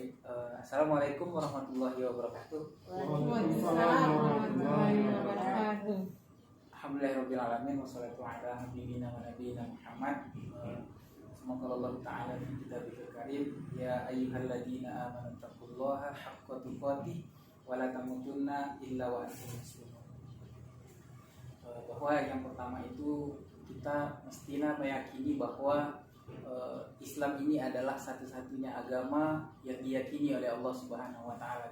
Baik, Assalamualaikum warahmatullahi wabarakatuh. Waalaikumsalam warahmatullahi wabarakatuh. Alhamdulillahirabbil alamin wassalatu ala nabiyyina wa nabiyina Muhammad. Semoga Allah taala fi kitabihil karim ya ayyuhalladzina amanu taqullaha haqqa tuqatih wa la tamutunna illa wa antum muslimun. Bahwa yang pertama itu kita mestinya meyakini bahwa Islam ini adalah satu-satunya agama yang diyakini oleh Allah Subhanahu wa taala.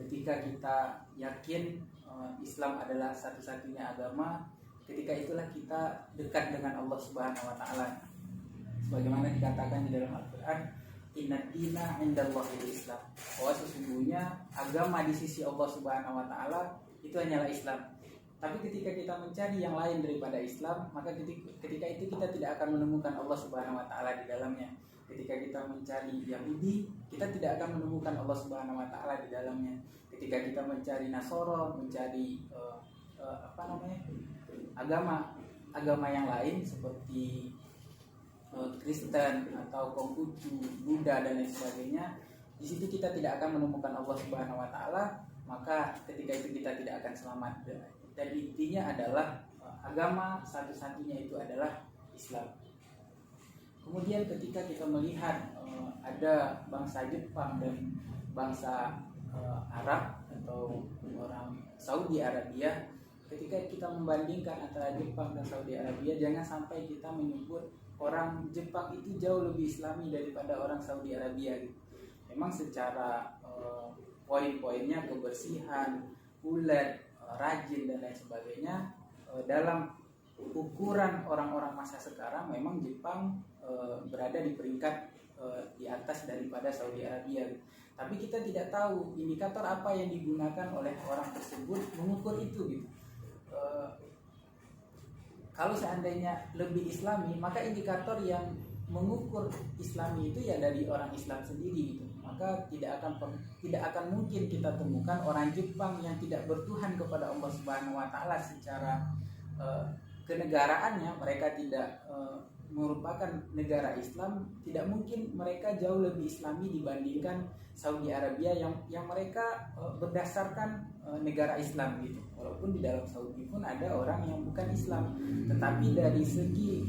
Ketika kita yakin Islam adalah satu-satunya agama, ketika itulah kita dekat dengan Allah Subhanahu wa taala. Sebagaimana dikatakan di dalam Al-Qur'an, "Innad dina 'indallahil Islam." Bahwa sesungguhnya agama di sisi Allah Subhanahu wa taala itu hanyalah Islam. Tapi ketika kita mencari yang lain daripada Islam, maka ketika itu kita tidak akan menemukan Allah Subhanahu wa taala di dalamnya. Ketika kita mencari Yahudi, kita tidak akan menemukan Allah Subhanahu wa taala di dalamnya. Ketika kita mencari Nasoro, mencari agama yang lain seperti Kristen atau Konghucu, Buddha dan lain sebagainya, di situ kita tidak akan menemukan Allah Subhanahu wa taala, maka ketika itu kita tidak akan selamat. Dan intinya adalah agama satu-satunya itu adalah Islam. Kemudian ketika kita melihat ada bangsa Jepang dan bangsa Arab atau orang Saudi Arabia, ketika kita membandingkan antara Jepang dan Saudi Arabia, jangan sampai kita menyebut orang Jepang itu jauh lebih Islami daripada orang Saudi Arabia. Memang secara poin-poinnya, kebersihan, ulet, rajin dan lain sebagainya, dalam ukuran orang-orang masa sekarang memang Jepang berada di peringkat di atas daripada Saudi Arabia. Tapi kita tidak tahu indikator apa yang digunakan oleh orang tersebut mengukur itu gitu. Kalau seandainya lebih Islami, maka indikator yang mengukur Islami itu ya dari orang Islam sendiri gitu. Maka tidak akan mungkin kita temukan orang Jepang yang tidak bertuhan kepada Allah Subhanahu wa taala secara kenegaraannya, mereka tidak merupakan negara Islam, tidak mungkin mereka jauh lebih Islami dibandingkan Saudi Arabia yang mereka berdasarkan negara Islam gitu. Walaupun di dalam Saudi pun ada orang yang bukan Islam, tetapi dari segi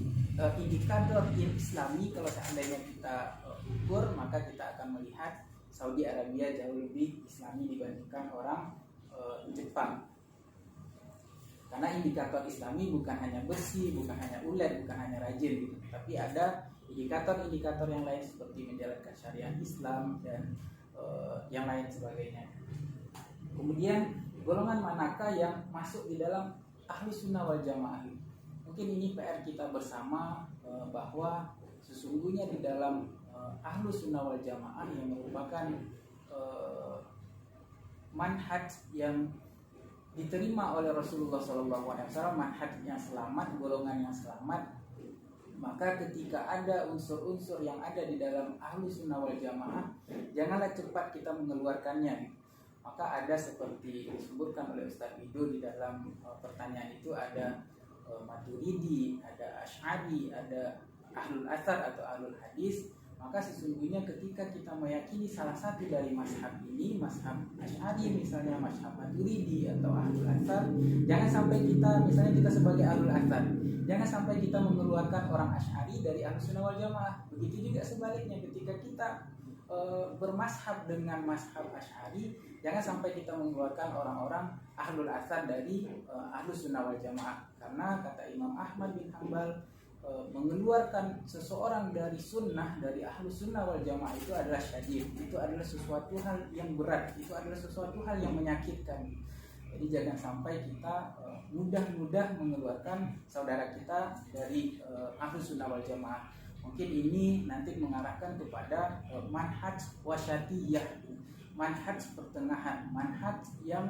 indikator Islami, kalau seandainya kita ukur, maka kita akan melihat Saudi Arabia jauh lebih Islami dibandingkan orang Jepang. Karena indikator Islami bukan hanya bersih, bukan hanya ulet, bukan hanya rajin gitu, tapi ada indikator-indikator yang lain seperti menjalankan syariat Islam dan yang lain sebagainya. Kemudian golongan manakah yang masuk di dalam Ahlus Sunnah wal Jamaah? Mungkin ini PR kita bersama, bahwa sesungguhnya di dalam Ahlus Sunnah wal Jamaah yang merupakan manhaj yang diterima oleh Rasulullah SAW, manhaj yang selamat, golongan yang selamat, maka ketika ada unsur-unsur yang ada di dalam Ahlus Sunnah wal Jamaah, janganlah cepat kita mengeluarkannya. Maka ada seperti disebutkan oleh Ustaz Wido di dalam pertanyaan itu, ada Maturidi, ada Asy'ari, ada Ahlul Athar atau Ahlul Hadis. Maka sesungguhnya ketika kita meyakini salah satu dari mazhab ini, mazhab Asy'ari misalnya, mazhab Maturidi atau Ahlul Athar, jangan sampai kita, misalnya kita sebagai Ahlul Athar, jangan sampai kita mengeluarkan orang Asy'ari dari Ahlus Sunnah wal Jamaah. Begitu juga sebaliknya, ketika kita bermazhab dengan mazhab Asy'ari, jangan sampai kita mengeluarkan orang-orang Ahlul Athar dari Ahlus Sunnah wal Jamaah. Karena kata Imam Ahmad bin Hanbal, mengeluarkan seseorang dari sunnah, dari Ahlus Sunnah wal Jamaah itu adalah syadid, itu adalah sesuatu hal yang berat, itu adalah sesuatu hal yang menyakitkan. Jadi jangan sampai kita mudah-mudah mengeluarkan saudara kita dari Ahlus Sunnah wal Jamaah. Mungkin ini nanti mengarahkan kepada manhaj wasyatiyah, manhaj pertengahan, manhaj yang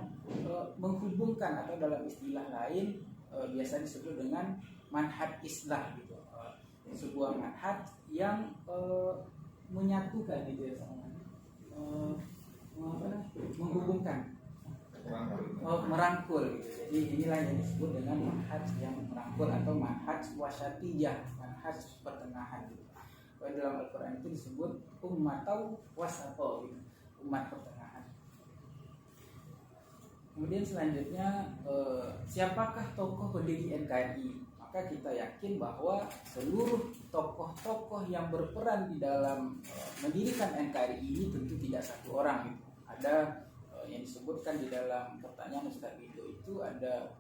menghubungkan, atau dalam istilah lain biasa disebut dengan manhaj islah gitu. Sebuah manhaj yang menyatukan gitu ya, menghubungkan, merangkul gitu. Jadi inilah yang disebut dengan manhaj yang merangkul atau manhaj wasyatiyah, manhaj pertengahan gitu. Kalau dalam Al-Quran itu disebut ummatau wasato, gitu. Umat pertengahan. Kemudian selanjutnya siapakah tokoh pendiri NKRI? Maka kita yakin bahwa seluruh tokoh-tokoh yang berperan di dalam mendirikan NKRI ini tentu tidak satu orang gitu. Ada yang disebutkan di dalam pertanyaan Ustaz Ridho itu ada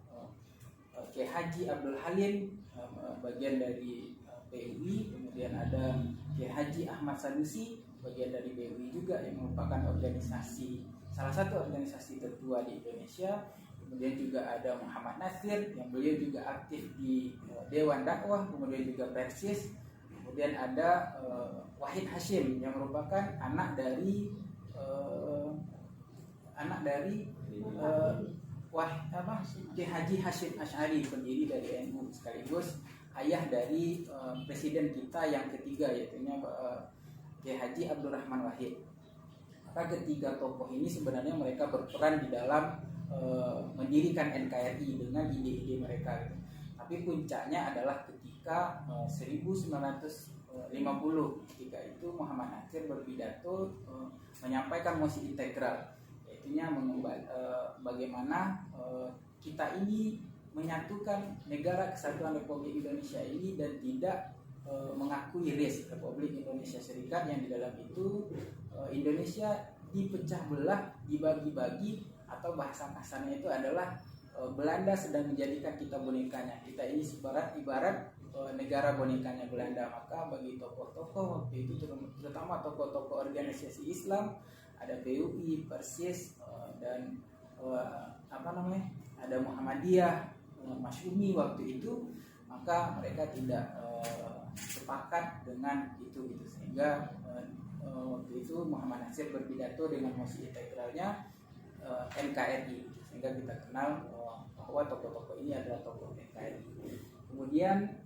Kiai Haji Abdul Halim, bagian dari PUI, kemudian ada Kiai Haji Ahmad Sanusi, bagian dari PUI juga, yang merupakan organisasi, salah satu organisasi tertua di Indonesia. Kemudian juga ada Muhammad Nasir, yang beliau juga aktif di Dewan Dakwah, kemudian juga Persis. Kemudian ada Wahid Hashim, yang merupakan anak dari Kiai Haji Hashim Asy'ari, pendiri dari NU, sekaligus ayah dari presiden kita yang ketiga, yaitu Kiai Haji Abdurrahman Wahid. Maka ketiga tokoh ini sebenarnya mereka berperan di dalam mendirikan NKRI dengan ide-ide mereka gitu. Tapi puncaknya adalah ketika 1950, ketika itu Muhammad Nasir berpidato menyampaikan mosi integral, yaitunya bagaimana kita ini menyatukan negara kesatuan Republik Indonesia ini dan tidak mengakui RIS, Republik Indonesia Serikat, yang di dalam itu Indonesia dipecah belah, dibagi-bagi, atau bahasa kasarnya itu adalah Belanda sedang menjadikan kita bonekanya. Kita ini ibarat negara bonekanya Belanda. Maka bagi tokoh-tokoh waktu itu, terutama tokoh-tokoh organisasi Islam, ada PUI, Persis, dan ada Muhammadiyah, Masyumi waktu itu, maka mereka tidak sepakat dengan itu gitu. Sehingga waktu itu Muhammad Nasir berpidato dengan mosi integralnya NKRI, sehingga kita kenal bahwa tokoh-tokoh ini adalah tokoh NKRI. Kemudian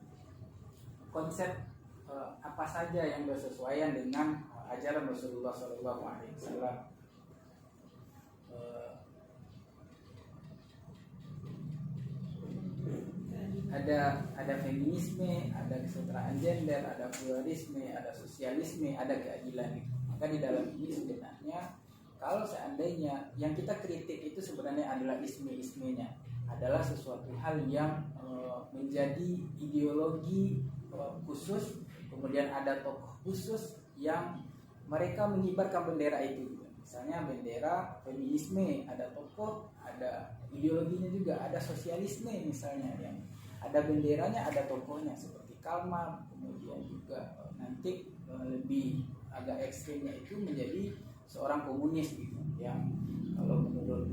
konsep apa saja yang bersesuaian dengan ajaran Rasulullah SAW. Ada feminisme, ada kesetaraan gender, ada pluralisme, ada sosialisme, ada keadilan. Maka di dalam ini sebenarnya, kalau seandainya yang kita kritik itu sebenarnya adalah isme-ismenya, adalah sesuatu hal yang menjadi ideologi khusus, kemudian ada tokoh khusus yang mereka mengibarkan bendera itu. Misalnya bendera feminisme, ada tokoh, ada ideologinya juga, ada sosialisme misalnya, yang ada benderanya, ada tokohnya seperti Karl Marx. Kemudian juga nanti lebih agak ekstrimnya itu menjadi seorang komunis gitu, yang kalau menurut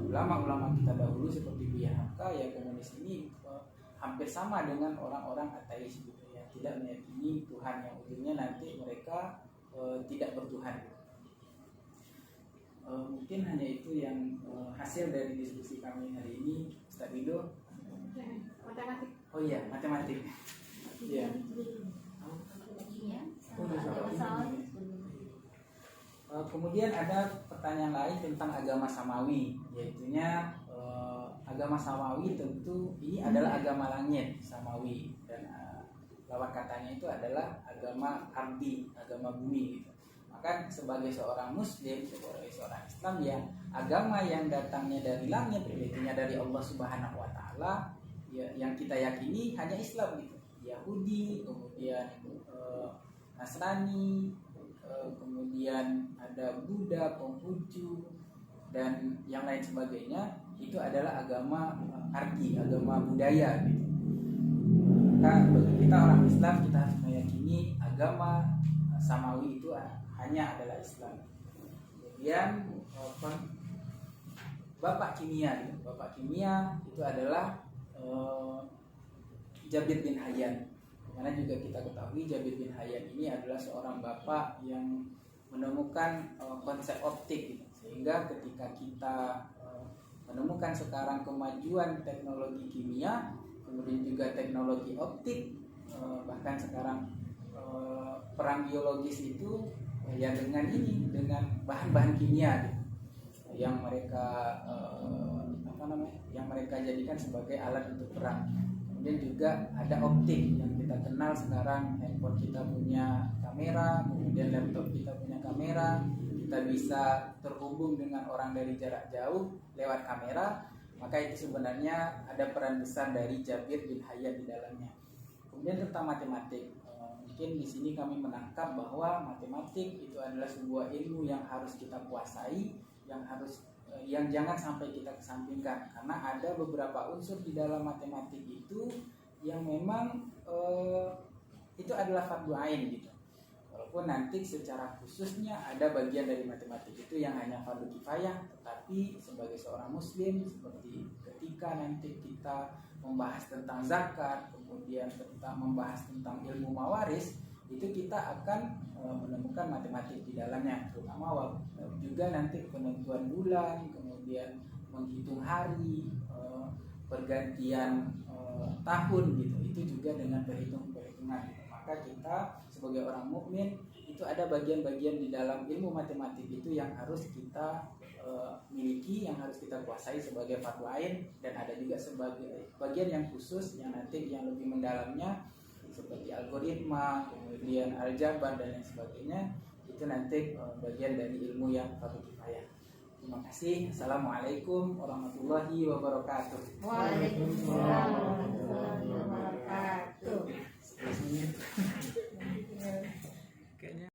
ulama-ulama kita dahulu seperti Buya Hamka, ya komunis ini hampir sama dengan orang-orang ateis gitu, yang tidak meyakini Tuhan, yang ujungnya nanti mereka tidak bertuhan gitu. Mungkin hanya itu yang hasil dari diskusi kami hari ini. Ustaz Ridho. Matematik. Oh iya, matematik. Iya. Kemudian ada pertanyaan lain tentang agama Samawi, yaitunya agama Samawi tentu ini adalah agama langit, Samawi, dan lawan katanya itu adalah agama ardi, agama bumi gitu. Maka sebagai seorang Muslim, sebagai seorang Islam, yang agama yang datangnya dari langit, yaitunya dari Allah Subhanahu Wa Taala, ya, yang kita yakini hanya Islam gitu. Yahudi, kemudian Nasrani, kemudian ada Buddha, Konghucu, dan yang lain sebagainya, itu adalah agama ardi, agama budaya gitu. Maka bagi kita orang Islam, kita harus meyakini agama Samawi itu hanya adalah Islam. Kemudian Bapak kimia gitu. Bapak kimia itu adalah Jabir bin Hayyan. Karena juga kita ketahui Jabir bin Hayyan ini adalah seorang bapak yang menemukan konsep optik gitu. Sehingga ketika kita menemukan sekarang kemajuan teknologi kimia, kemudian juga teknologi optik, bahkan sekarang perang biologis itu ya dengan bahan-bahan kimia gitu, yang mereka yang mereka jadikan sebagai alat untuk perang. Kemudian juga ada optik yang kita kenal sekarang, handphone kita punya kamera, kemudian laptop kita punya kamera, kita bisa terhubung dengan orang dari jarak jauh lewat kamera, maka itu sebenarnya ada peran besar dari Jabir bin Hayyan di dalamnya. Kemudian tentang matematik, mungkin di sini kami menangkap bahwa matematik itu adalah sebuah ilmu yang harus kita kuasai, yang jangan sampai kita kesampingkan, karena ada beberapa unsur di dalam matematik itu yang memang itu adalah fardu ain gitu. Walaupun nanti secara khususnya ada bagian dari matematik itu yang hanya fardu kifayah, tetapi sebagai seorang muslim, seperti ketika nanti kita membahas tentang zakat, kemudian membahas tentang ilmu mawaris, itu kita akan menemukan matematik di dalamnya, terutama juga nanti penentuan bulan, kemudian menghitung hari, pergantian tahun gitu, itu juga dengan perhitungan. Maka kita sebagai orang mukmin itu ada bagian-bagian di dalam ilmu matematik itu yang harus kita miliki, yang harus kita kuasai sebagai fardu ain, dan ada juga sebagai bagian yang khusus yang nanti yang lebih mendalamnya seperti algoritma, kemudian aljabar dan lain sebagainya, itu nanti bagian dari ilmu yang fardu kifayah. Terima kasih. Assalamualaikum warahmatullahi wabarakatuh. Waalaikumsalam warahmatullahi wabarakatuh.